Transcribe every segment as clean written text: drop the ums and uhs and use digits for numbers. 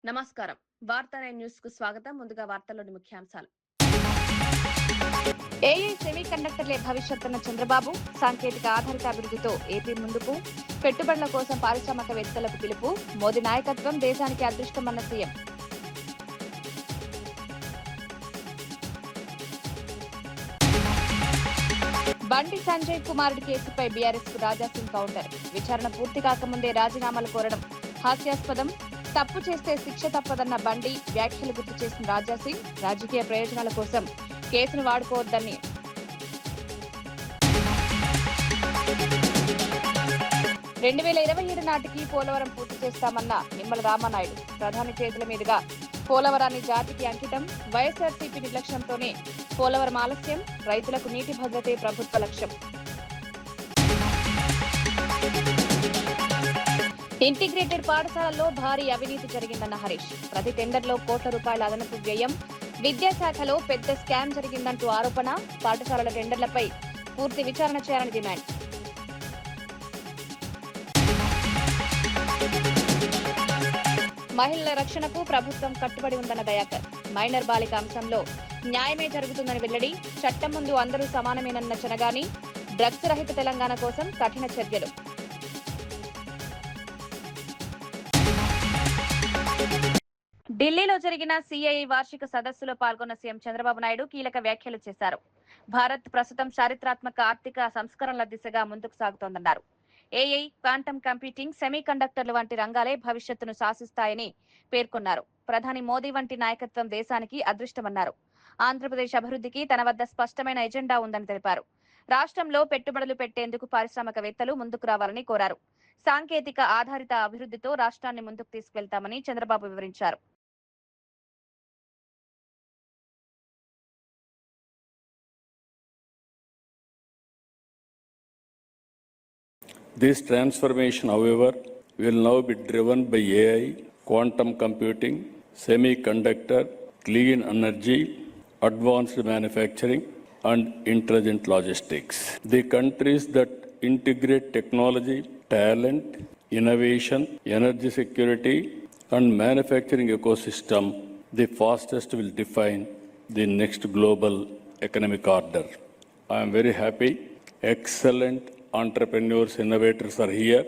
నమస్కారం. వార్తా న్యూస్ కు స్వాగతం. ముందుగా వార్తల్లోని ముఖ్యాంశాలు. ఏఐ సెమీ కండక్టర్లే భవిష్యత్తన్న చంద్రబాబు, సాంకేతిక ఆధారిత అభివృద్ధితో ఏపీ ముందుకు, పెట్టుబడుల కోసం పారిశ్రామికవేత్తలకు పిలుపు, మోదీ నాయకత్వం దేశానికి అదృష్టమన్న సీఎం. బండి సంజయ్ కుమారుడి కేసుపై బీఆర్ఎస్ కు రాజాసింగ్ కౌంటర్. విచారణ పూర్తి కాకముందే రాజీనామాలు కోరడం హాస్యాస్పదం. తప్పు చేస్తే శిక్ష తప్పదన్న బండి వ్యాఖ్యలు గుర్తు చేసిన రాజాసింగ్, రాజకీయ ప్రయోజనాల కోసం కేసును వాడుకోవద్దని. 2027 నాటికి పోలవరం పూర్తి చేస్తామన్న నిమ్మల రామానాయుడు, ప్రధాని చేతుల మీదుగా పోలవరాన్ని జాతికి అంకితం. వైఎస్ఆర్సీపీ నిర్లక్ష్యంతోనే పోలవరం ఆలస్యం, రైతులకు నీటి భద్రతే ప్రభుత్వ లక్ష్యం. ఇంటిగ్రేటెడ్ పాఠశాలల్లో భారీ అవినీతి జరిగిందన్న హరీష్, ప్రతి టెండర్లో కోట్ల రూపాయల అదనపు వ్యయం. విద్యాశాఖలో పెద్ద స్కామ్ జరిగిందంటూ ఆరోపణ. పాఠశాలల టెండర్లపై పూర్తి విచారణ చేయాలని డిమాండ్. మహిళల రక్షణకు ప్రభుత్వం కట్టుబడి ఉందన్న దయాకర్, మైనర్ బాలిక అంశంలో న్యాయమే జరుగుతుందని వెల్లడి. చట్టం ముందు అందరూ సమానమేనన్న చనగాని, డ్రగ్స్ రహిత తెలంగాణ కోసం కఠిన చర్యలు. ఢిల్లీలో జరిగిన సిఐఐ వార్షిక సదస్సులో పాల్గొన్న సీఎం చంద్రబాబు నాయుడు కీలక వ్యాఖ్యలు చేశారు. భారత్ ప్రస్తుతం చారిత్రాత్మక ఆర్థిక సంస్కరణల దిశగా ముందుకు సాగుతోందన్నారు. ఏఐ, క్వాంటమ్ కంప్యూటింగ్, సెమీ కండక్టర్లు వంటి రంగాలే భవిష్యత్తును శాసిస్తాయని పేర్కొన్నారు. ప్రధాని మోదీ వంటి నాయకత్వం దేశానికి అదృష్టమన్నారు. ఆంధ్రప్రదేశ్ అభివృద్ధికి తన వద్ద స్పష్టమైన ఎజెండా ఉందని తెలిపారు. రాష్ట్రంలో పెట్టుబడులు పెట్టేందుకు పారిశ్రామికవేత్తలు ముందుకు రావాలని కోరారు. సాంకేతిక ఆధారిత అభివృద్ధితో రాష్ట్రాన్ని ముందుకు తీసుకెళ్తామని చంద్రబాబు వివరించారు. This transformation, however, will now be driven by AI, quantum computing, semiconductor, clean energy, advanced manufacturing, and intelligent logistics. The countries that integrate technology, talent, innovation, energy security, and manufacturing ecosystem, the fastest will define the next global economic order. I am very happy. Excellent entrepreneurs, innovators are here.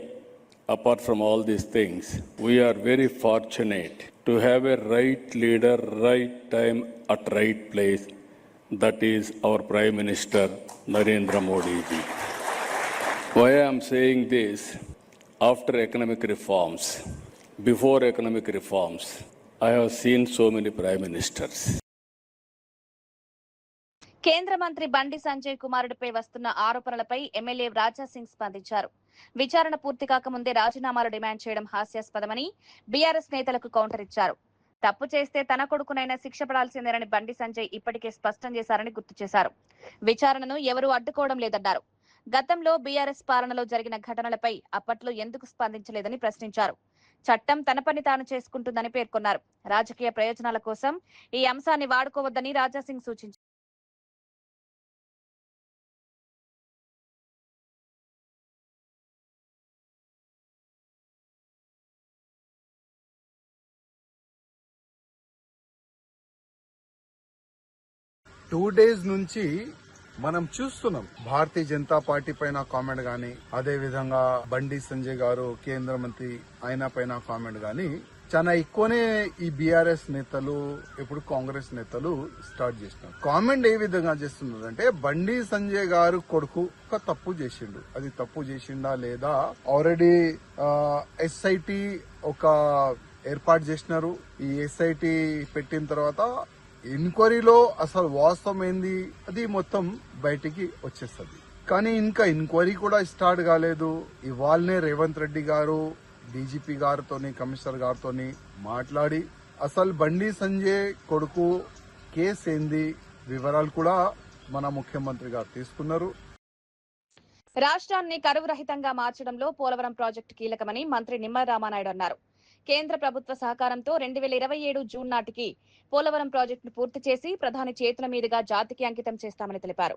Apart from all these things, we are very fortunate to have a right leader, right time at right place. That is our Prime Minister Narendra Modi ji. Why I am saying this? After economic reforms, before economic reforms, I have seen so many Prime Ministers. కేంద్ర మంత్రి బండి సంజయ్ కుమారుడిపై వస్తున్న ఆరోపణలపై MLA Raja Singh స్పందించారు. విచారణ పూర్తి కాకముందే రాజీనామాలు demand చేయడం హాస్యాస్పదమని బీఆర్ఎస్ నేతలకు కౌంటర్ ఇచ్చారు. తప్పు చేస్తే తన కొడుకునైనా శిక్ష పడాల్సిందేనని బండి సంజయ్ ఇప్పటికే స్పష్టం చేశారని గుర్తు చేశారు. విచారణను ఎవరూ అడ్డుకోవడం లేదన్నారు. గతంలో బీఆర్ఎస్ పాలనలో జరిగిన ఘటనలపై అప్పట్లో ఎందుకు స్పందించలేదని ప్రశ్నించారు. చట్టం తన పని తాను చేసుకుంటుందని పేర్కొన్నారు. రాజకీయ ప్రయోజనాల కోసం ఈ అంశాన్ని వాడుకోవద్దని రాజాసింగ్ సూచించారు. టూ డేస్ నుంచి మనం చూస్తున్నాం భారతీయ జనతా పార్టీ పైన కామెంట్ గాని, అదే విధంగా బండి సంజయ్ గారు కేంద్ర మంత్రి ఆయన పైన కామెంట్ గాని చాలా ఎక్కువనే ఈ బీఆర్ఎస్ నేతలు, ఇప్పుడు కాంగ్రెస్ నేతలు స్టార్ట్ చేస్తున్నారు. కామెంట్ ఏ విధంగా చేస్తున్నారు అంటే, బండి సంజయ్ గారు కొడుకు ఒక తప్పు చేసిండు, అది తప్పు చేసిండా లేదా, ఆల్రెడీ ఎస్ఐటి ఒక ఏర్పాటు చేసినారు. ఈ ఎస్ఐటి పెట్టిన తర్వాత ఎంక్వైరీలో అసలు వాస్తవం ఏంది అది మొత్తం బయటికి వచ్చేస్తుంది. కానీ ఇంకా ఎంక్వైరీ కూడా స్టార్ట్ కాలేదు. ఇవాళనే రేవంత్ రెడ్డి గారు డీజీపీ గారితోని, కమిషనర్ గారితోని మాట్లాడి అసలు బండి సంజయ్ కొడుకు కేసు ఏంది వివరాలు కూడా మన ముఖ్యమంత్రి గారు తీసుకున్నారు. రాష్ట్రాన్ని కరువు రహితంగా మార్చడంలో పోలవరం ప్రాజెక్టు కీలకమని మంత్రి నిమ్మల రామానాయుడు అన్నారు. కేంద్ర ప్రభుత్వ సహకారంతో 2027 జూన్ నాటికి పోలవరం ప్రాజెక్టును పూర్తి చేసి ప్రధాని చేతుల మీదుగా జాతికి అంకితం చేస్తామని తెలిపారు.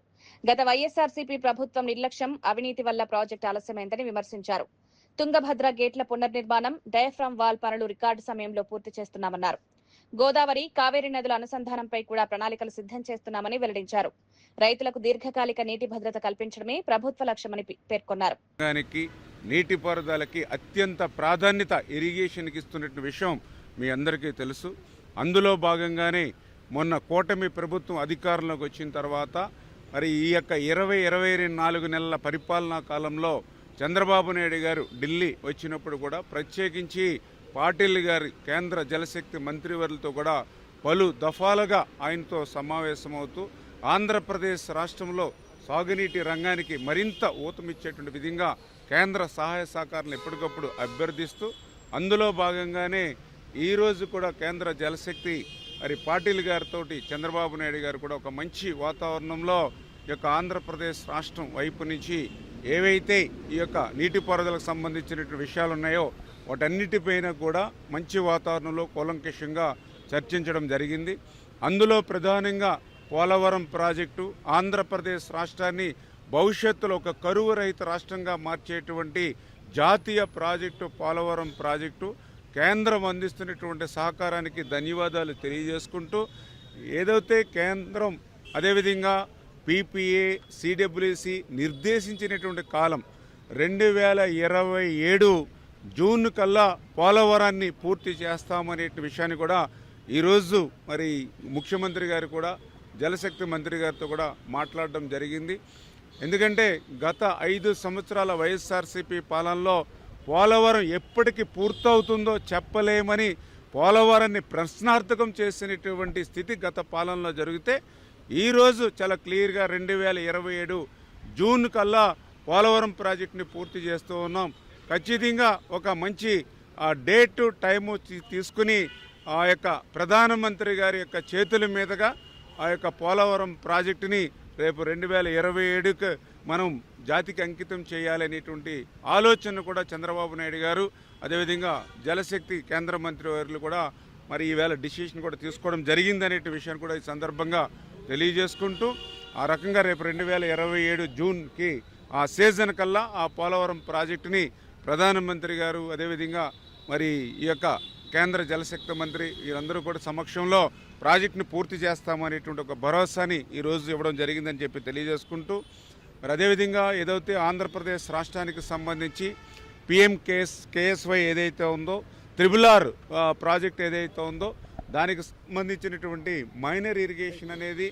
గత వైఎస్ఆర్సీపీ ప్రభుత్వం నిర్లక్ష్యం, అవినీతి వల్ల ప్రాజెక్టు ఆలస్యమైందని విమర్శించారు. తుంగభద్ర గేట్ల పునర్నిర్మాణం, డయాఫ్రామ్ వాల్ పనులు రికార్డు సమయంలో పూర్తి చేస్తున్నామన్నారు. గోదావరి, కావేరీ నదుల అనుసంధానంపై కూడా ప్రణాళికలు సిద్ధం చేస్తున్నామని వెల్లడించారు. రైతులకు దీర్ఘకాలిక నీటి భద్రత కల్పించడమే ప్రభుత్వ లక్ష్యమని పేర్కొన్నారు. నీటిపారుదలకి అత్యంత ప్రాధాన్యత ఇరిగేషన్కి ఇస్తున్న విషయం మీ అందరికీ తెలుసు. అందులో భాగంగానే మొన్న కూటమి ప్రభుత్వం అధికారంలోకి వచ్చిన తర్వాత మరి ఈ యొక్క 24 నెలల పరిపాలనా కాలంలో చంద్రబాబు నాయుడు గారు ఢిల్లీ వచ్చినప్పుడు కూడా ప్రత్యేకించి పాటిల్ గారి కేంద్ర జలశక్తి మంత్రివర్యులతో కూడా పలు దఫాలుగా ఆయనతో సమావేశమవుతూ ఆంధ్రప్రదేశ్ రాష్ట్రంలో సాగునీటి రంగానికి మరింత ఊతమిచ్చేటువంటి విధంగా కేంద్ర సహాయ సహకారాలను ఎప్పటికప్పుడు అభ్యర్థిస్తూ అందులో భాగంగానే ఈరోజు కూడా కేంద్ర జలశక్తి మరి పాటిల్ గారితో చంద్రబాబు నాయుడు గారు కూడా ఒక మంచి వాతావరణంలో ఈ యొక్క ఆంధ్రప్రదేశ్ రాష్ట్రం వైపు నుంచి ఏవైతే ఈ యొక్క నీటిపారుదలకు సంబంధించినటువంటి విషయాలు ఉన్నాయో వాటన్నిటిపైన కూడా మంచి వాతావరణంలో కూలంకషంగా చర్చించడం జరిగింది. అందులో ప్రధానంగా పోలవరం ప్రాజెక్టు ఆంధ్రప్రదేశ్ రాష్ట్రాన్ని భవిష్యత్తులో ఒక కరువు రహిత రాష్ట్రంగా మార్చేటువంటి జాతీయ ప్రాజెక్టు పోలవరం ప్రాజెక్టు కేంద్రం అందిస్తున్నటువంటి సహకారానికి ధన్యవాదాలు తెలియజేసుకుంటూ ఏదైతే కేంద్రం అదేవిధంగా పీపీఏ సిడబ్ల్యూసి నిర్దేశించినటువంటి కాలం 2027 జూన్ కల్లా పోలవరాన్ని పూర్తి చేస్తామనే విషయాన్ని కూడా ఈరోజు మరి ముఖ్యమంత్రి గారు కూడా జలశక్తి మంత్రి గారితో కూడా మాట్లాడడం జరిగింది. ఎందుకంటే గత 5 సంవత్సరాల వైఎస్ఆర్సీపీ పాలనలో పోలవరం ఎప్పటికి పూర్తవుతుందో చెప్పలేమని పోలవరాన్ని ప్రశ్నార్థకం చేసినటువంటి స్థితి గత పాలనలో జరిగితే ఈరోజు చాలా క్లియర్గా 2027 జూన్ కల్లా పోలవరం ప్రాజెక్టుని పూర్తి చేస్తూ ఉన్నాం. ఖచ్చితంగా ఒక మంచి డేట్ టైము తీసుకుని ఆ యొక్క ప్రధానమంత్రి గారి యొక్క చేతుల మీదుగా ఆ యొక్క పోలవరం ప్రాజెక్టుని రేపు 2027కి మనం జాతికి అంకితం చేయాలనేటువంటి ఆలోచన కూడా చంద్రబాబు నాయుడు గారు అదేవిధంగా జలశక్తి కేంద్ర మంత్రి వర్యులు కూడా మరి ఈవేళ డిసిషన్ కూడా తీసుకోవడం జరిగిందనే విషయాన్ని కూడా ఈ సందర్భంగా తెలియజేసుకుంటూ ఆ రకంగా రేపు 2027 జూన్కి ఆ సీజన్ కల్లా ఆ పోలవరం ప్రాజెక్టుని ప్రధానమంత్రి గారు అదేవిధంగా మరి ఈ యొక్క కేంద్ర జలశక్తి మంత్రి వీరందరూ కూడా సమక్షంలో ప్రాజెక్టుని పూర్తి చేస్తామనేటువంటి ఒక భరోసాని ఈరోజు ఇవ్వడం జరిగిందని చెప్పి తెలియజేసుకుంటూ మరి అదేవిధంగా ఏదైతే ఆంధ్రప్రదేశ్ రాష్ట్రానికి సంబంధించి కేఎస్వై ఏదైతే ఉందో RRR ప్రాజెక్ట్ ఏదైతే ఉందో దానికి సంబంధించినటువంటి మైనర్ ఇరిగేషన్ అనేది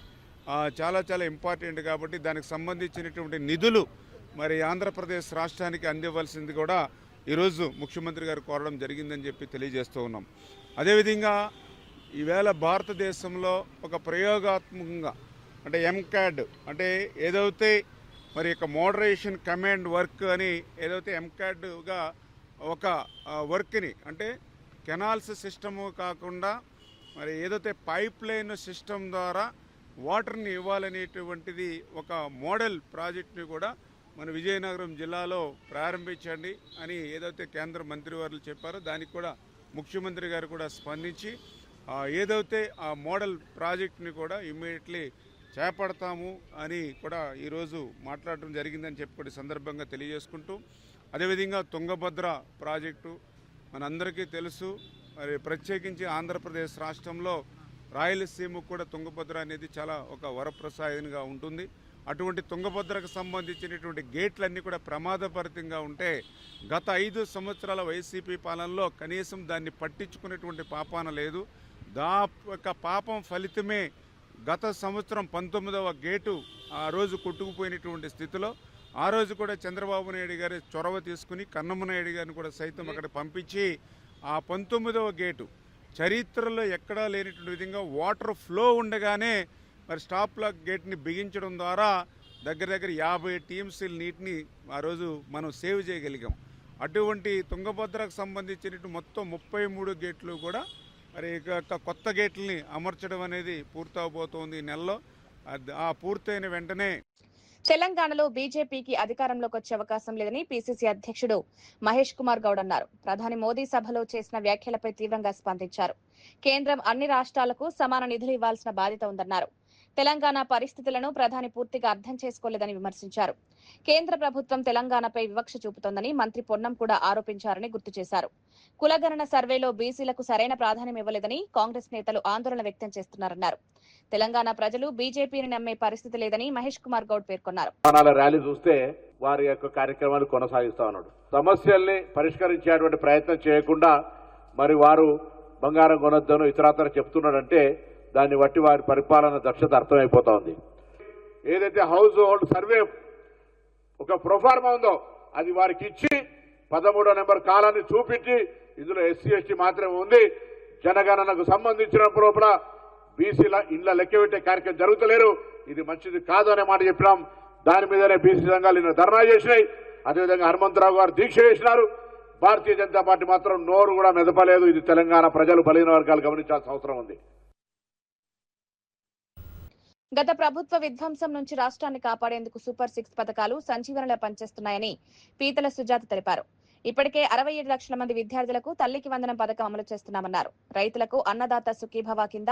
చాలా చాలా ఇంపార్టెంట్ కాబట్టి దానికి సంబంధించినటువంటి నిధులు మరి ఆంధ్రప్రదేశ్ రాష్ట్రానికి అందివ్వాల్సింది కూడా ఈరోజు ముఖ్యమంత్రి గారు కోరడం జరిగిందని చెప్పి తెలియజేస్తూ ఉన్నాం. అదేవిధంగా ఈవేళ భారతదేశంలో ఒక ప్రయోగాత్మకంగా అంటే ఎంకాడ్ అంటే ఏదైతే మరి యొక్క మోడరేషన్ కమాండ్ వర్క్ అని ఏదైతే ఎంకాడ్గా ఒక వర్క్ని అంటే కెనాల్స్ సిస్టము కాకుండా మరి ఏదైతే పైప్ లైన్ సిస్టమ్ ద్వారా వాటర్ని ఇవ్వాలనేటువంటిది ఒక మోడల్ ప్రాజెక్ట్ని కూడా మన విజయనగరం జిల్లాలో ప్రారంభించండి అని ఏదైతే కేంద్ర మంత్రివర్యులు చెప్పారో దానికి కూడా ముఖ్యమంత్రి గారు కూడా స్పందించి ఏదైతే ఆ మోడల్ ప్రాజెక్ట్ని కూడా ఇమ్మీడియట్లీ చేపడతాము అని కూడా ఈరోజు మాట్లాడడం జరిగిందని చెప్పి సందర్భంగా తెలియజేసుకుంటూ అదేవిధంగా తుంగభద్ర ప్రాజెక్టు మనందరికీ తెలుసు. మరి ప్రత్యేకించి ఆంధ్రప్రదేశ్ రాష్ట్రంలో రాయలసీమకు కూడా తుంగభద్ర అనేది చాలా ఒక వరప్రసాదంగా ఉంటుంది. అటువంటి తుంగభద్రకు సంబంధించినటువంటి గేట్లన్నీ కూడా ప్రమాదభరితంగా ఉంటే గత 5 సంవత్సరాల వైసీపీ పాలనలో కనీసం దాన్ని పట్టించుకునేటువంటి పాపాన లేదు. యొక్క పాపం ఫలితమే గత సంవత్సరం 19వ గేటు ఆ రోజు కొట్టుకుపోయినటువంటి స్థితిలో ఆ రోజు కూడా చంద్రబాబు నాయుడు గారి చొరవ తీసుకుని కన్నమనాయుడు గారిని కూడా సైతం అక్కడ పంపించి ఆ 19వ గేటు చరిత్రలో ఎక్కడా లేనటువంటి విధంగా వాటర్ ఫ్లో ఉండగానే మరి స్టాప్ లాక్ గేట్ని బిగించడం ద్వారా దగ్గర 50 టీఎంసీ నీటిని ఆ రోజు మనం సేవ్ చేయగలిగాం. అటువంటి తుంగభద్రకు సంబంధించిన మొత్తం 33 గేట్లు కూడా మరి కొత్త గేట్లని అమర్చడం అనేది పూర్తవబోతోంది ఈ నెలలో. ఆ పూర్తయిన వెంటనే తెలంగాణలో బీజేపీకి అధికారంలోకి వచ్చే అవకాశం లేదని పీసీసీ అధ్యక్షుడు మహేష్ కుమార్ గౌడ్ అన్నారు. ప్రధాని మోదీ సభలో చేసిన వ్యాఖ్యలపై తీవ్రంగా స్పందించారు. కేంద్రం అన్ని రాష్ట్రాలకు సమాన నిధులు ఇవ్వాల్సిన బాధ్యత ఉందన్నారు. తెలంగాణ పరిస్థితులను ప్రధాని పూర్తిగా అర్థం చేసుకోలేదని విమర్శించారు. కేంద్ర ప్రభుత్వం తెలంగాణపై వివక్ష చూపుతోందని మంత్రి పొన్నం కూడా ఆరోపించారని గుర్తు చేశారు. కులగణన సర్వేలో బీసీలకు సరైన ప్రాధాన్యం ఇవ్వలేదని కాంగ్రెస్ నేతలు ఆందోళన వ్యక్తం చేస్తున్నారన్నారు. తెలంగాణ ప్రజలు బీజేపీని నమ్మే పరిస్థితి లేదని మహేష్ కుమార్ గౌడ్ పేర్కొన్నారు. ర్యాలీ చూస్తే వారి యొక్క కార్యక్రమాలు కొనసాగిస్తా ఉన్నాడు. సమస్యల్ని పరిష్కరించేటువంటి ప్రయత్నం చేయకుండా మరి వారు బంగారం కొనొద్దను ఇతరత్ర చెప్తున్నాడంటే దాన్ని బట్టి వారి పరిపాలన దక్షత అర్థమైపోతా ఉంది. ఏదైతే హౌస్ హోల్డ్ సర్వే ఒక ప్రొఫార్మా ఉందో అది వారికి ఇచ్చి 13వ నెంబర్ కాలాన్ని చూపించి ఇందులో ఎస్సీ ఎస్టీ మాత్రమే ఉంది, జనగణనకు సంబంధించిన లోపల బీసీల ఇండ్ల లెక్క పెట్టే కార్యక్రమం జరుగుతలేరు, ఇది మంచిది కాదు అనే మాట చెప్పినాం. దాని మీదనే బీసీ సంఘాలు నిన్న ధర్నా చేసినాయి. అదేవిధంగా హనుమంతరావు గారు దీక్ష చేసినారు. భారతీయ జనతా పార్టీ మాత్రం నోరు కూడా మెదపలేదు. ఇది తెలంగాణ ప్రజలు బలహీన వర్గాలు గమనించాల్సిన అవసరం ఉంది. గత ప్రభుత్వ విధ్వంసం నుంచి రాష్ట్రాన్ని కాపాడేందుకు సూపర్ 6 పథకాలు సంజీవనలా పనిచేస్తున్నాయని పీతల సుజాత తెలిపారు. ఇప్పటికే 67 లక్షల మంది విద్యార్థులకు తల్లికి వందనం పథకం అమలు చేస్తున్నామన్నారు. రైతులకు అన్నదాత సుఖీభవ కింద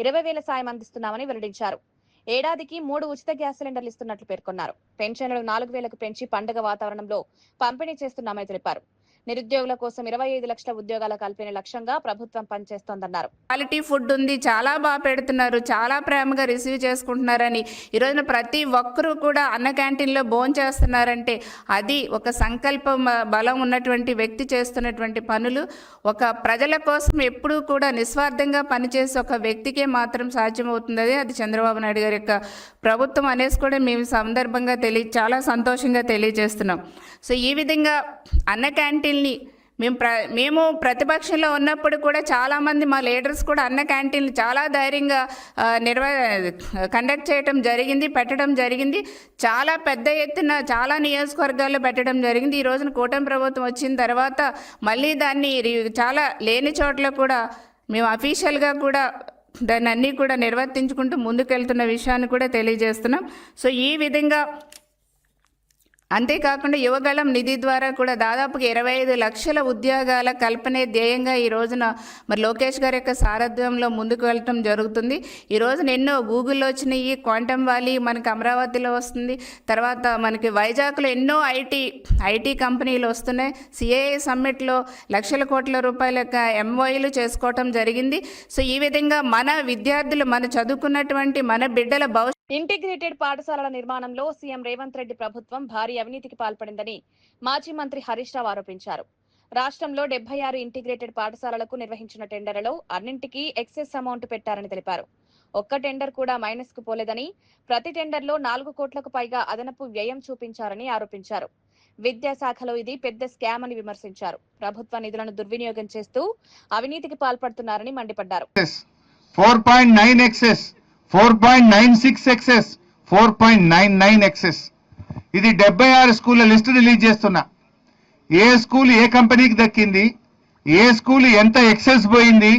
20,000 సాయం అందిస్తున్నామని వెల్లడించారు. ఏడాదికి 3 ఉచిత గ్యాస్ సిలిండర్లు ఇస్తున్నట్లు పేర్కొన్నారు. పెన్షన్లు 4,000కు పెంచి పండుగ వాతావరణంలో పంపిణీ చేస్తున్నామని తెలిపారు. నిరుద్యోగుల కోసం 25 లక్షల ఉద్యోగాల కల్పన లక్ష్యంగా ప్రభుత్వం పనిచేస్తోందన్నారు. క్వాలిటీ ఫుడ్ ఉంది, చాలా బాగా పెడుతున్నారు, చాలా ప్రేమగా రిసీవ్ చేసుకుంటున్నారని ఈ రోజున ప్రతి ఒక్కరూ కూడా అన్న క్యాంటీన్లో భోజనం చేస్తున్నారంటే అది ఒక సంకల్ప బలం ఉన్నటువంటి వ్యక్తి చేస్తున్నటువంటి పనులు. ఒక ప్రజల కోసం ఎప్పుడూ కూడా నిస్వార్థంగా పనిచేసే ఒక వ్యక్తికే మాత్రం సాధ్యమవుతుంది. అది చంద్రబాబు నాయుడు గారి యొక్క ప్రభుత్వం అనేసి కూడా మేము సందర్భంగా చాలా సంతోషంగా తెలియజేస్తున్నాం. సో ఈ విధంగా అన్న క్యాంటీన్ని మేము ప్రతిపక్షంలో ఉన్నప్పుడు కూడా చాలామంది మా లీడర్స్ కూడా అన్న క్యాంటీన్లు చాలా ధైర్యంగా కండక్ట్ చేయడం జరిగింది, పెట్టడం జరిగింది. చాలా పెద్ద ఎత్తున చాలా నియోజకవర్గాల్లో పెట్టడం జరిగింది. ఈ రోజున కూటమి ప్రభుత్వం వచ్చిన తర్వాత మళ్ళీ దాన్ని చాలా లేని చోట్ల కూడా మేము అఫీషియల్గా కూడా దాన్ని అన్నీ కూడా నిర్వర్తించుకుంటూ ముందుకెళ్తున్న విషయాన్ని కూడా తెలియజేస్తున్నాం. సో ఈ విధంగా అంతేకాకుండా యువగళం నిధి ద్వారా కూడా దాదాపుగా 25 లక్షల ఉద్యోగాల కల్పనే ధ్యేయంగా ఈ రోజున మరి లోకేష్ గారి యొక్క సారథ్యంలో ముందుకు వెళ్ళటం జరుగుతుంది. ఈ రోజున ఎన్నో గూగుల్లో వచ్చినాయి, క్వాంటమ్ వ్యాలీ మనకి అమరావతిలో వస్తుంది, తర్వాత మనకి వైజాగ్లో ఎన్నో ఐటీ కంపెనీలు వస్తున్నాయి. సిఐఏ సమ్మిట్లో లక్షల కోట్ల రూపాయల యొక్క ఎంఓయూలు చేసుకోవటం జరిగింది. సో ఈ విధంగా మన విద్యార్థులు మన చదువుకున్నటువంటి మన బిడ్డల ఇంటిగ్రేటెడ్ పాఠశాలల నిర్మాణంలో సీఎం రేవంత్ రెడ్డి ప్రభుత్వం భారీ అవినీతికి పాల్పడిందని మాజీ మంత్రి హరీష్ రావు ఆరోపించారు. రాష్ట్రంలో 76 ఇంటిగ్రేటెడ్ పాఠశాలలకు నిర్వహించిన టెండర్లలో అన్నింటికీ ఎక్సెస్ అమౌంట్ పెట్టారని తెలిపారు. ఒక్క టెండర్ కూడా మైనస్ కు పోలేదని, ప్రతి టెండర్లో 4 కోట్లకు పైగా అదనపు వ్యయం చూపించారని ఆరోపించారు. విద్యాశాఖలో ఇది పెద్ద స్కామ్ అని విమర్శించారు. ప్రభుత్వ నిధులను దుర్వినియోగం చేస్తూ అవినీతికి పాల్పడుతున్నారని మండిపడ్డారు. 4.9 ఎక్సెస్, 4.96 ఎక్సెస్, 4.99 ఎక్సెస్. ఇది 76 స్కూళ్ళ లిస్టు రిలీజ్ చేస్తున్నా. ఏ స్కూల్ ఏ కంపెనీకి దక్కింది, ఏ స్కూల్ ఎంత ఎక్సెస్ పోయింది,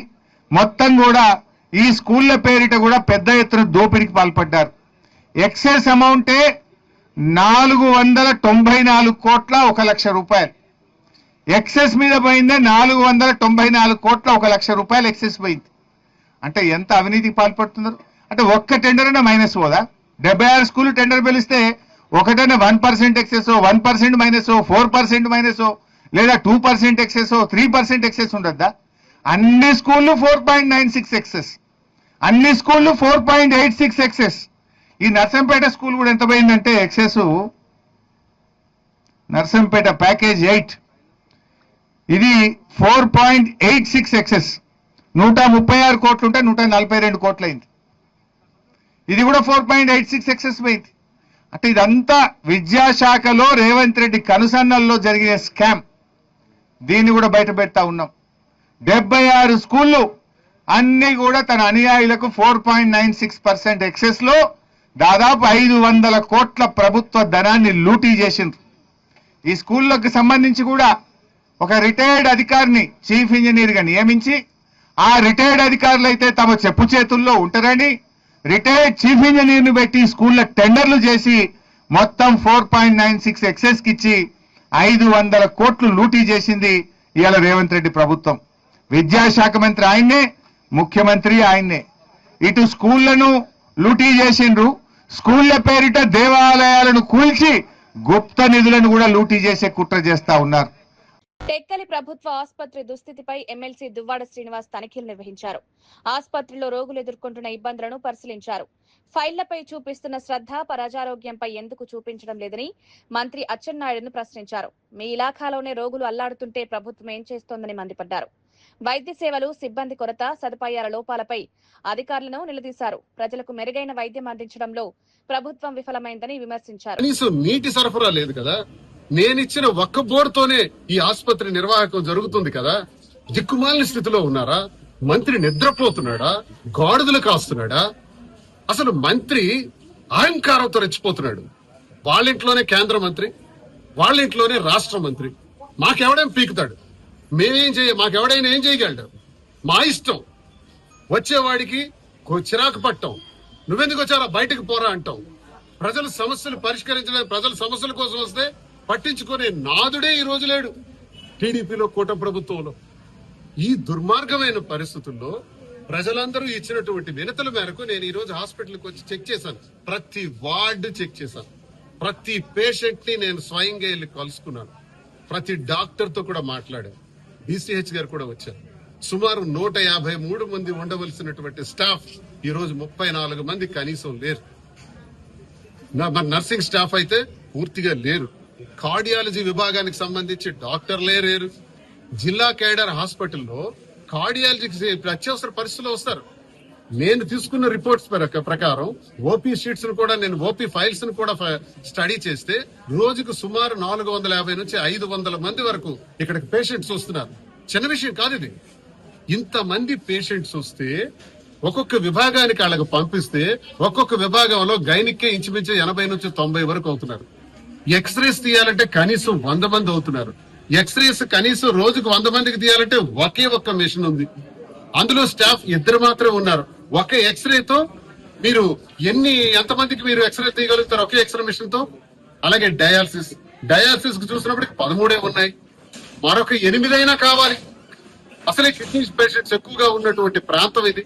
మొత్తం కూడా ఈ స్కూళ్ళ పేరిట కూడా పెద్ద ఎత్తున దోపిడీకి పాల్పడ్డారు. ఎక్సెస్ అమౌంటే 494 కోట్ల 1 లక్ష రూపాయలు. ఎక్సెస్ మీద పోయిందే 494 కోట్ల 1 లక్ష రూపాయలు ఎక్సెస్ పోయింది. అంటే ఎంత అవినీతికి పాల్పడుతున్నారు. అంటే ఒక్క టెండర్ అయినా మైనస్ పోదా? 76 స్కూల్ టెండర్ పిలిస్తే ఒకటైనా 1% ఎక్సెస్, 1% మైనస్, 4% మైనస్, లేదా 2% ఎక్సెస్, 3% ఎక్సెస్ ఉండద్దా? అన్ని స్కూళ్ళు 4.96 ఎక్సెస్, అన్ని స్కూళ్ళు 4.86 ఎక్సెస్. ఈ నర్సంపేట స్కూల్ కూడా ఎంత పోయిందంటే ఎక్సెస్, నర్సంపేట ప్యాకేజ్ 8 ఇది 4.86 ఎక్సెస్. 136 కోట్లు ఉంటే 142 కోట్లు అయింది. ఇది కూడా 4.86 ఎక్సెస్ పోయింది. అంటే ఇదంతా విద్యాశాఖలో రేవంత్ రెడ్డి కనుసన్నల్లో జరిగిన స్కామ్. దీన్ని కూడా బయట పెడతా ఉన్నాం. 76 స్కూళ్ళు అన్ని కూడా తన అనుయాయులకు 4.96% ఎక్సెస్ లో దాదాపు 500 కోట్ల ప్రభుత్వ ధనాన్ని లూటీ చేసిండ్రు. ఈ స్కూళ్ళకు సంబంధించి కూడా ఒక రిటైర్డ్ అధికారిని చీఫ్ ఇంజనీర్ గా నియమించి, ఆ రిటైర్డ్ అధికారులు అయితే తమ చెప్పు చేతుల్లో ఉంటారని రిటైర్డ్ చీఫ్ ఇంజనీర్ ను పెట్టి స్కూళ్ళ టెండర్లు చేసి మొత్తం 4.96 ఎక్సెస్ కి ఇచ్చి 500 కోట్లు లూటీ చేసింది ఇవాళ రేవంత్ రెడ్డి ప్రభుత్వం. విద్యాశాఖ మంత్రి ఆయన్నే, ముఖ్యమంత్రి ఆయన్నే. ఇటు స్కూళ్లను లూటీ చేసిండ్రు. స్కూళ్ల పేరిట దేవాలయాలను కూల్చి గుప్త నిధులను కూడా లూటీ చేసే కుట్ర చేస్తా ఉన్నారు. టెక్కలి ప్రభుత్వ ఆసుపత్రి దుస్థితిపై ఎమ్మెల్సీ దువ్వాడ శ్రీనివాస్ తనిఖీలు నిర్వహించారు. ఆసుపత్రిలో రోగులు ఎదుర్కొంటున్న ఇబ్బందులను పరిశీలించారు. ఫైళ్లపై చూపిస్తున్న శ్రద్ధ ప్రజారోగ్యంపై ఎందుకు చూపించడం లేదని మంత్రి అచ్చెన్నాయుడును ప్రశ్నించారు. మీ ఇలాఖాలోనే రోగులు అల్లాడుతుంటే ప్రభుత్వం ఏం చేస్తోందని మండిపడ్డారు. వైద్య సేవలు, సిబ్బంది కొరత, సదుపాయాల లోపాలపై అధికారులను నిలదీశారు. ప్రజలకు మెరుగైన వైద్యం అందించడంలో ప్రభుత్వం విఫలమైందని విమర్శించారు. కనీసం నీటి సరఫరా లేదు కదా. నేనిచ్చిన ఒక్క బోర్డుతోనే ఈ ఆసుపత్రి నిర్వాహకం జరుగుతుంది కదా. దిక్కుమాలిన స్థితిలో ఉన్నారా? మంత్రి నిద్రపోతున్నాడా? గాడిదలు కాస్తున్నాడా? అసలు మంత్రి అహంకారంతో రెచ్చిపోతున్నాడు. వాళ్ళింట్లోనే కేంద్ర మంత్రి, వాళ్ళింట్లోనే రాష్ట్ర మంత్రి. మాకెవడేం పీకుతాడు? మాకెవడైనా ఏం చేయగలడు? మా ఇష్టం. వచ్చేవాడికి చిరాకు పట్టం. నువ్వెందుకు వచ్చారా, బయటకు పోరా అంటాం. ప్రజల సమస్యలు పరిష్కరించడానికి, ప్రజల సమస్యల కోసం వస్తే పట్టించుకునే నాదుడే ఈ రోజు లేడు టీడీపీలో, కూటమి ప్రభుత్వంలో. ఈ దుర్మార్గమైన పరిస్థితుల్లో ప్రజలందరూ ఇచ్చినటువంటి వినతుల మేరకు నేను ఈ రోజు హాస్పిటల్కి వచ్చి చెక్ చేశాను. ప్రతి వార్డు చెక్ చేశాను. ప్రతి పేషెంట్ ని నేను స్వయంగా వెళ్ళి కలుసుకున్నాను. ప్రతి డాక్టర్ తో కూడా మాట్లాడాను. డిసిహెచ్ గారు కూడా వచ్చారు. సుమారు 153 మంది ఉండవలసినటువంటి స్టాఫ్ ఈ రోజు 34 మంది కనీసం లేరు. నర్సింగ్ స్టాఫ్ అయితే పూర్తిగా లేరు. కార్డియాలజీ విభాగానికి సంబంధించి డాక్టర్లే లేరు. జిల్లా కేడర్ హాస్పిటల్లో కార్డియాలజీకి అత్యవసర పరిస్థితుల్లో వస్తారు. నేను తీసుకున్న రిపోర్ట్స్ ప్రకారం ఓపీ షీట్స్ ను కూడా, నేను ఓపీ ఫైల్స్ ను కూడా స్టడీ చేస్తే రోజుకు సుమారు 450 నుంచి 500 మంది వరకు ఇక్కడికి పేషెంట్స్ వస్తున్నారు. చిన్న విషయం కాదు ఇది. ఇంతమంది పేషెంట్స్ వస్తే ఒక్కొక్క విభాగానికి వాళ్ళకి పంపిస్తే ఒక్కొక్క విభాగంలో గైనిక్కే ఇంచుమించు 80 నుంచి 90 వరకు అవుతున్నారు. ఎక్స్రేస్ తీయాలంటే కనీసం 100 మంది అవుతున్నారు. ఎక్స్రేస్ కనీసం రోజుకు 100 మందికి తీయాలంటే ఒకే ఒక్క మిషన్ ఉంది. అందులో స్టాఫ్ 2 మాత్రమే ఉన్నారు. ఒక ఎక్స్రేతో మీరు ఎంతమందికి మీరు ఎక్స్రే తీయగలుగుతారు ఒకే ఎక్స్రే మిషన్ తో? అలాగే డయాలసిస్ కు చూసినప్పటికి 13 ఉన్నాయి. మరొక 8 అయినా కావాలి. అసలే కిడ్నీ పేషెంట్స్ ఎక్కువగా ఉన్నటువంటి ప్రాంతం ఇది.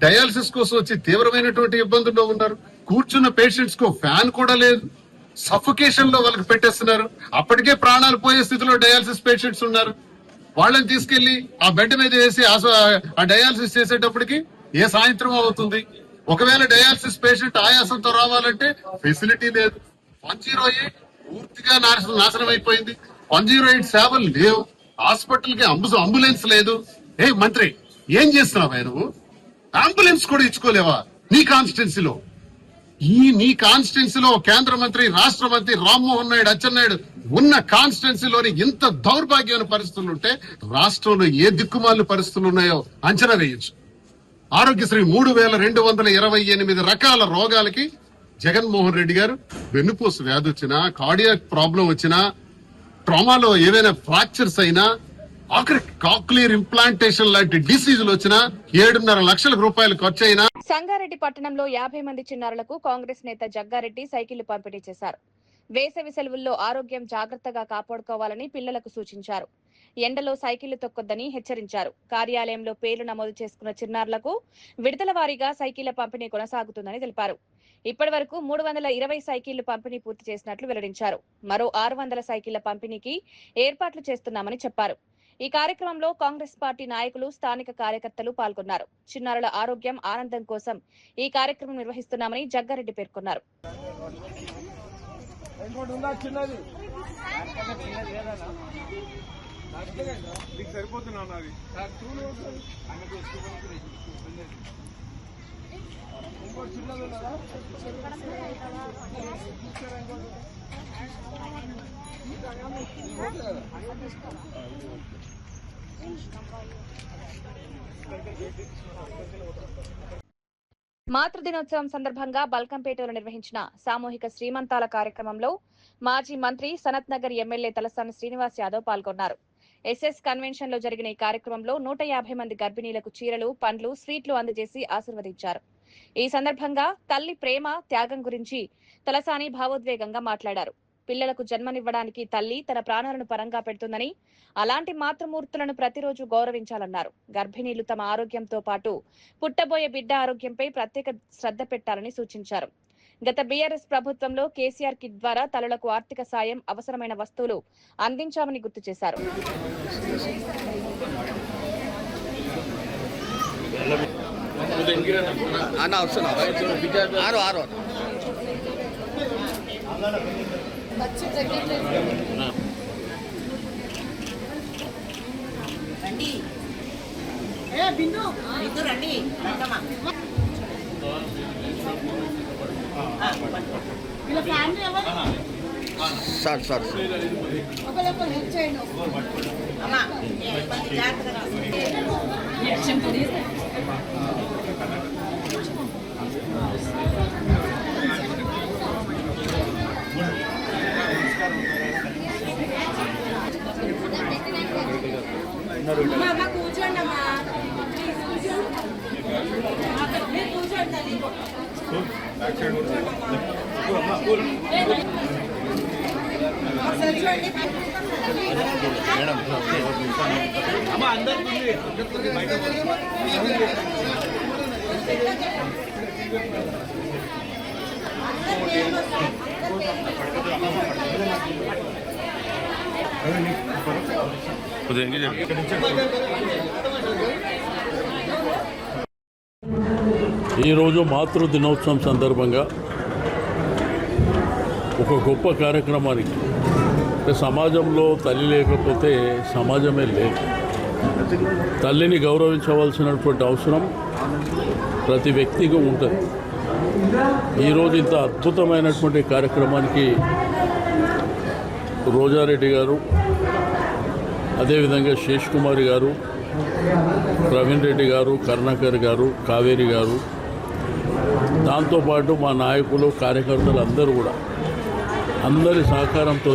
డయాలసిస్ కోసం వచ్చి తీవ్రమైనటువంటి ఇబ్బందుల్లో ఉన్నారు. కూర్చున్న పేషెంట్స్ కు ఫ్యాన్ కూడా లేదు. సఫోకేషన్ లో వాళ్ళకి పెట్టేస్తున్నారు. అప్పటికే ప్రాణాలు పోయే స్థితిలో డయాలసిస్ పేషెంట్స్ ఉన్నారు. వాళ్ళని తీసుకెళ్లి ఆ బెడ్ మీద వేసి ఆ డయాలసిస్ చేసేటప్పటికి ఏ సాయంత్రం అవుతుంది. ఒకవేళ డయాలసిస్ పేషెంట్ ఆయాసంతో రావాలంటే ఫెసిలిటీ లేదు. 108 పూర్తిగా నాశనం అయిపోయింది. 108 సేవలు లేవు. హాస్పిటల్ కి అంబులెన్స్ లేదు. మంత్రి, ఏం చేస్తున్నావా నువ్వు? అంబులెన్స్ కూడా ఇచ్చుకోలేవా నీ కాన్స్టిట్యున్సీలో? నీ కాన్స్టిట్యున్సీలో కేంద్ర మంత్రి, రాష్ట్ర మంత్రి రామ్మోహన్ నాయుడు, అచ్చెన్నాయుడు ఉన్న కాన్స్టిట్యున్సీలోని ఇంత దౌర్భాగ్యమైన పరిస్థితులు ఉంటే రాష్ట్రంలో ఏ దిక్కుమాలిన పరిస్థితులు ఉన్నాయో అంచనా వేయొచ్చు. ఆరోగ్యశ్రీ 3228 రకాల రోగాలకి జగన్మోహన్ రెడ్డి గారు వెన్నుపూస వ్యాధి వచ్చినా, కార్డియాక్ ప్రాబ్లం వచ్చినా, ట్రామాలో ఏవైనా ఫ్రాక్చర్స్ అయినా, ఆఖరి కాక్లియర్ ఇంప్లాంటేషన్ లాంటి డిసీజులు వచ్చినా 7.5 లక్షల రూపాయలు ఖర్చు అయినా. సంగారెడ్డి పట్టణంలో 50 మంది చిన్నారులకు కాంగ్రెస్ నేత జగ్గారెడ్డి సైకిళ్లు పంపిణీ చేశారు. వేసవి సెలవుల్లో ఆరోగ్యం జాగ్రత్తగా కాపాడుకోవాలని పిల్లలకు సూచించారు. ఎండలో సైకిళ్లు తొక్కొద్దని హెచ్చరించారు. కార్యాలయంలో పేర్లు నమోదు చేసుకున్న చిన్నారులకు విడతల వారీగా సైకిళ్ల పంపిణీ కొనసాగుతుందని తెలిపారు. ఇప్పటి వరకు 320 సైకిళ్లు పంపిణీ పూర్తి చేసినట్లు వెల్లడించారు. మరో 600 సైకిళ్ల పంపిణీకి ఏర్పాట్లు చేస్తున్నామని చెప్పారు. ఈ కార్యక్రమంలో కాంగ్రెస్ పార్టీ నాయకులు, స్థానిక కార్యకర్తలు పాల్గొన్నారు. చిన్నారుల ఆరోగ్యం, ఆనందం కోసం ఈ కార్యక్రమం నిర్వహిస్తున్నామని జగ్గారెడ్డి పేర్కొన్నారు. మాతృదినోత్సవం సందర్భంగా బల్కంపేటలో నిర్వహించిన సామూహిక శ్రీమంతాల కార్యక్రమంలో మాజీ మంత్రి సనత్ నగర్ ఎమ్మెల్యే తలసాని శ్రీనివాస్ యాదవ్ పాల్గొన్నారు. ఎస్ఎస్ కన్వెన్షన్ లో జరిగిన ఈ కార్యక్రమంలో 150 మంది గర్భిణీలకు చీరలు, పండ్లు, స్వీట్లు అందజేసి ఆశీర్వదించారు. ఈ సందర్భంగా తల్లి ప్రేమ, త్యాగం గురించి తలసాని భావోద్వేగంగా మాట్లాడారు. పిల్లలకు జన్మనివ్వడానికి తల్లి తన ప్రాణాలను పరంగా పెడుతుందని, అలాంటి మాతృమూర్తులను ప్రతిరోజు గౌరవించాలన్నారు. గర్భిణీలు తమ ఆరోగ్యంతో పాటు పుట్టబోయే బిడ్డ ఆరోగ్యంపై ప్రత్యేక శ్రద్ధ పెట్టాలని సూచించారు. గత బీఆర్ఎస్ ప్రభుత్వంలో కేసీఆర్ కిట్ ద్వారా తల్లులకు ఆర్థిక సాయం, అవసరమైన వస్తువులు అందించామని గుర్తు చేశారు. సార్ ఈరోజు మాతృ దినోత్సవం సందర్భంగా ఒక గొప్ప కార్యక్రమానికి, సమాజంలో తల్లి లేకపోతే సమాజమే లేదు. తల్లిని గౌరవించవలసినటువంటి అవసరం ప్రతి వ్యక్తికి ఉంటుంది. ఈరోజు ఇంత అద్భుతమైనటువంటి కార్యక్రమానికి రోజారెడ్డి గారు, అదేవిధంగా శేష్ కుమారి గారు, ప్రవీణ్ రెడ్డి గారు, కరుణాకర్ గారు, కావేరి గారు, దాంతోపాటు మా నాయకులు, కార్యకర్తలు అందరూ కూడా అందరి సహకారంతో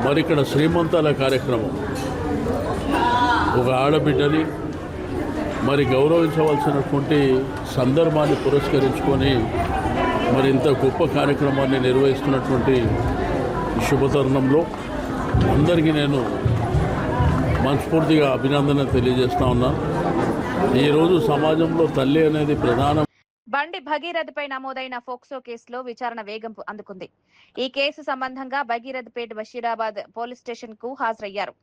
మరి ఇక్కడ శ్రీమంతాల కార్యక్రమం, ఒక ఆడబిడ్డని మరి గౌరవించవలసినటువంటి సందర్భాన్ని పురస్కరించుకొని మరి ఇంత గొప్ప కార్యక్రమాన్ని నిర్వహిస్తున్నటువంటి శుభతరుణంలో అందరికీ నేను మనస్ఫూర్తిగా అభినందన తెలియజేస్తా ఉన్నాను. ఈరోజు సమాజంలో తల్లి అనేది ప్రధాన. బండి భగీరథపై నమోదైన ఫోక్సో కేసులో విచారణ వేగం అందుకుంది. ఈ కేసు సంబంధంగా భగీరథపేట బషీరాబాద్ పోలీస్ స్టేషన్ కు హాజరయ్యారు.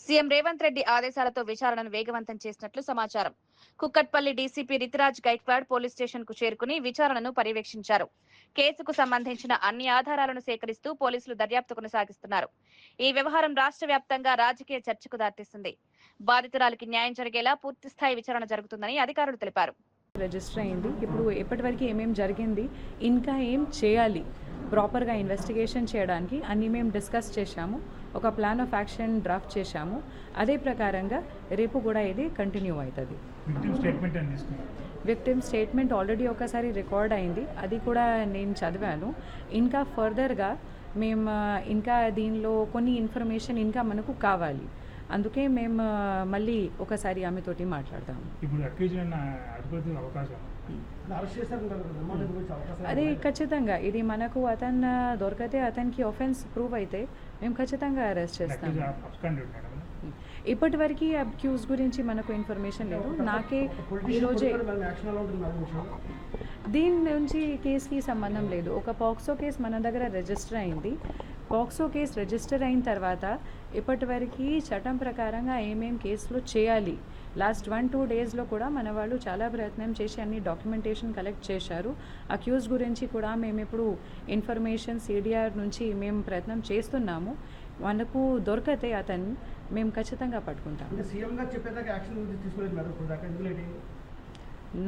సీఎం రేవంత్ రెడ్డి ఆదేశాలతో విచారణను వేగవంతం చేసినట్లు సమాచారం. Kukatpally DCP Ritiraj Gaikwad police station కు చేరుకుని విచారణను పర్యవేక్షించారు. కేసుకు సంబంధించిన అన్ని ఆధారాలను సేకరిస్తూ పోలీసులు దర్యాప్తు కొనసాగిస్తున్నారు. ఈ వ్యవహారం రాష్ట్ర వ్యాప్తంగా రాజకీయ చర్చకు దారితీస్తుంది. బాధితురాలికి న్యాయం జరిగేలా పూర్తిస్థాయి విచారణ జరుగుతుందని అధికారులు తెలిపారు. రిజిస్టర్ అయింది. ఇప్పుడు ఎప్పటివరకు ఏమేం జరిగింది, ఇంకా ఏం చేయాలి, ప్రాపర్గా ఇన్వెస్టిగేషన్ చేయడానికి అన్నీ మేము డిస్కస్ చేశాము. ఒక ప్లాన్ ఆఫ్ యాక్షన్ డ్రాఫ్ట్ చేశాము. అదే ప్రకారంగా రేపు కూడా ఇది కంటిన్యూ అవుతుంది. విక్టిమ్ స్టేట్మెంట్ ఆల్రెడీ ఒకసారి రికార్డ్ అయింది, అది కూడా నేను చదివాను. ఇంకా ఫర్దర్గా మేము ఇంకా దీనిలో కొన్ని ఇన్ఫర్మేషన్ ఇంకా మనకు కావాలి. అందుకే మేము మళ్ళీ ఒకసారి ఆమెతోటి మాట్లాడతాము. అదే ఖచ్చితంగా ఇది మనకు అతను దొరికితే, అతనికి ఆఫెన్స్ ప్రూవ్ అయితే మేము ఖచ్చితంగా అరెస్ట్ చేస్తాము. ఇప్పటివరకు అక్యూజ్ గురించి మనకు ఇన్ఫర్మేషన్ లేదు. నాకే ఈరోజే దీని నుంచి కేసుకి సంబంధం లేదు. ఒక పాక్సో కేసు మన దగ్గర రిజిస్టర్ అయింది. పాక్సో కేసు రిజిస్టర్ అయిన తర్వాత ఇప్పటివరకు చట్టం ప్రకారంగా ఏమేం కేసులు చేయాలి, లాస్ట్ 1-2 డేస్లో కూడా మన వాళ్ళు చాలా ప్రయత్నం చేసి అన్ని డాక్యుమెంటేషన్ కలెక్ట్ చేశారు. అక్యూజ్ గురించి కూడా మేము ఇప్పుడు ఇన్ఫర్మేషన్ సిడిఆర్ నుంచి మేము ప్రయత్నం చేస్తున్నాము. మనకు దొరికితే అతన్ని మేము ఖచ్చితంగా పట్టుకుంటాము.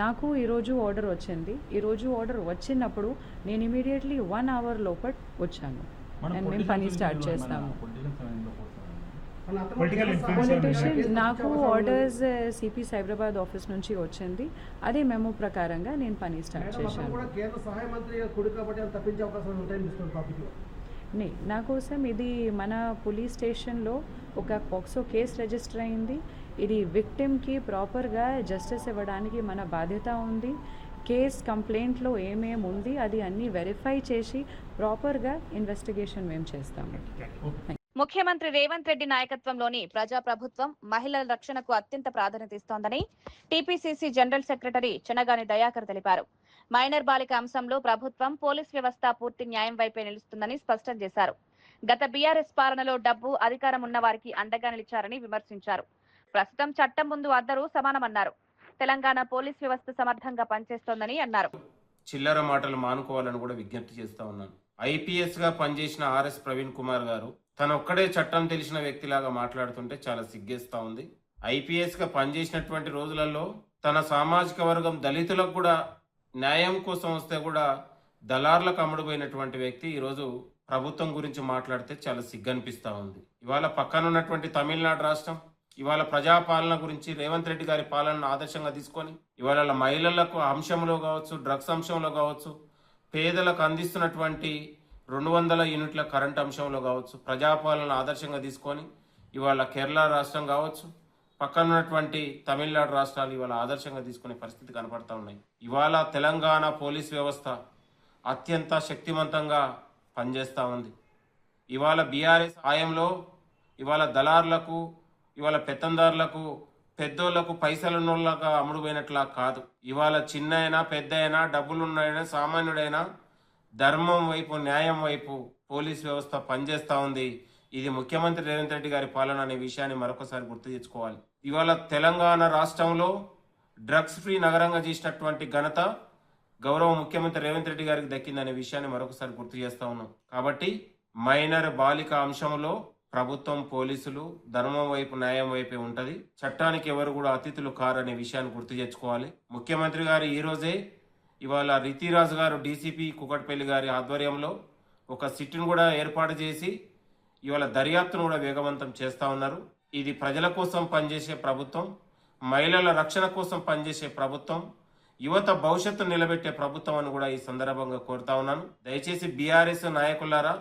నాకు ఈరోజు ఆర్డర్ వచ్చింది. ఈరోజు ఆర్డర్ వచ్చినప్పుడు నేను ఇమీడియట్లీ 1 అవర్ లోపల వచ్చాను అండ్ మేము పని స్టార్ట్ చేస్తాము. పొలిటీషియన్స్ నాకు ఆర్డర్స్ సిపి సైబరాబాద్ ఆఫీస్ నుంచి వచ్చింది. అదే మెమో ప్రకారంగా నేను పని స్టార్ట్ చేశాను. నా కోసం ఇది మన పోలీస్ స్టేషన్లో ఒక పాక్సో కేసు రిజిస్టర్ అయింది. ఇది విక్టిమ్కి ప్రాపర్గా జస్టిస్ ఇవ్వడానికి మన బాధ్యత ఉంది. కేస్ కంప్లైంట్లో ఏమేమి ఉంది అది అన్నీ వెరిఫై చేసి ప్రాపర్గా ఇన్వెస్టిగేషన్ మేము చేస్తాము. ముఖ్యమంత్రి రేవంత్ రెడ్డి నాయకత్వంలోని ప్రజాప్రభుత్వం మహిళల రక్షణకు అత్యంత ప్రాధాన్యత ఇస్తోందని TPCC general secretary Chenagani Dayakar తెలిపారు. మైనర్ బాలిక అంశంలో ప్రభుత్వం పోలీస్ వ్యవస్థ పూర్తి న్యాయం వైపే నిలుస్తుందని స్పష్టం చేశారు. గత బీఆర్ఎస్ పాలనలో డబ్బు అధికారం ఉన్న వారికి అండగా నిలిచారని విమర్శించారు. ప్రస్తుతం చట్టం ముందు అందరూ సమానమన్నారు. తెలంగాణ పోలీస్ వ్యవస్థ సమర్థంగా పనిచేస్తోందని అన్నారు. చిల్లర మాటలు మానుకోవాలని కూడా విజ్ఞప్తి చేస్తా ఉన్నాను. ఐపీఎస్ గా పనిచేసిన ఆర్ఎస్ ప్రవీణ్ కుమార్ గారు తనొక్కడే చట్టం తెలిసిన వ్యక్తిలాగా మాట్లాడుతుంటే చాలా సిగ్గేస్తా ఉంది. ఐపీఎస్ గా పనిచేసినటువంటి రోజులలో తన సామాజిక వర్గం దళితులకు కూడా న్యాయం కోసం వస్తే కూడా దళార్లకు అమ్ముడుపోయినటువంటి వ్యక్తి ఈరోజు ప్రభుత్వం గురించి మాట్లాడితే చాలా సిగ్గనిపిస్తా ఉంది. ఇవాళ పక్కన ఉన్నటువంటి తమిళనాడు రాష్ట్రం ఇవాళ ప్రజాపాలన గురించి రేవంత్ రెడ్డి గారి పాలనను ఆదర్శంగా తీసుకొని ఇవాళ మహిళలకు అంశంలో కావచ్చు, డ్రగ్స్ అంశంలో కావచ్చు, పేదలకు అందిస్తున్నటువంటి 200 యూనిట్ల కరెంట్ అంశంలో కావచ్చు, ప్రజాపాలన ఆదర్శంగా తీసుకొని ఇవాళ కేరళ రాష్ట్రం కావచ్చు, పక్కన ఉన్నటువంటి తమిళనాడు రాష్ట్రాలు ఇవాళ ఆదర్శంగా తీసుకునే పరిస్థితి కనపడతా ఉన్నాయి. ఇవాళ తెలంగాణ పోలీస్ వ్యవస్థ అత్యంత శక్తివంతంగా పనిచేస్తూ ఉంది. ఇవాళ బీఆర్ఎస్ హాయంలో ఇవాళ దళార్లకు, ఇవాళ పెత్తందారులకు, పెద్దోళ్లకు, పైసలున్నోళ్ళగా అమ్ముడుపోయినట్లా కాదు. ఇవాళ చిన్న అయినా పెద్ద అయినా డబ్బులున్నైనా సామాన్యుడైనా ధర్మం వైపు, న్యాయం వైపు పోలీస్ వ్యవస్థ పనిచేస్తూ ఉంది. ఇది ముఖ్యమంత్రి రేవంత్ రెడ్డి గారి పాలన అనే విషయాన్ని మరొకసారి గుర్తు తెచ్చుకోవాలి. ఇవాళ తెలంగాణ రాష్ట్రంలో డ్రగ్స్ ఫ్రీ నగరంగా చేసినటువంటి ఘనత గౌరవ ముఖ్యమంత్రి రేవంత్ రెడ్డి గారికి దక్కిందనే విషయాన్ని మరొకసారి గుర్తు చేస్తా ఉన్నాం. కాబట్టి మైనర్ బాలిక అంశంలో ప్రభుత్వం, పోలీసులు ధర్మం వైపు, న్యాయం వైపే ఉంటది. చట్టానికి ఎవరు కూడా అతిథులు కారనే విషయాన్ని గుర్తు తెచ్చుకోవాలి. ముఖ్యమంత్రి గారు ఈ రోజే ఇవాళ రితిరాజు గారు డీసీపీ కుకట్పల్లి గారి ఆధ్వర్యంలో ఒక సిట్ను కూడా ఏర్పాటు చేసి ఇవాళ దర్యాప్తును కూడా వేగవంతం చేస్తా ఉన్నారు. ఇది ప్రజల కోసం పనిచేసే ప్రభుత్వం, మహిళల రక్షణ కోసం పనిచేసే ప్రభుత్వం, యువత భవిష్యత్తు నిలబెట్టే ప్రభుత్వం అని కూడా ఈ సందర్భంగా కోరుతా ఉన్నాను. దయచేసి బీఆర్ఎస్ నాయకులారా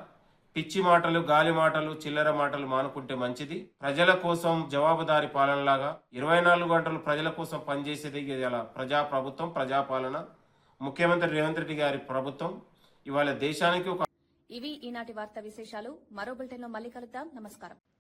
పిచ్చి మాటలు, గాలి మాటలు, చిల్లర మాటలు మానుకుంటే మంచిది. ప్రజల కోసం జవాబుదారీ పాలనలాగా 24 గంటలు ప్రజల కోసం పనిచేసేది ఇలా ప్రజా ప్రభుత్వం, ప్రజాపాలన, ముఖ్యమంత్రి రేవంత్ రెడ్డి గారి ప్రభుత్వం. ఇవాళ దేశానికి ఒక ఇవి ఈనాటి వార్తా విశేషాలు. మరో బులెటిన్లో మళ్ళీ కలుద్దాం. నమస్కారం.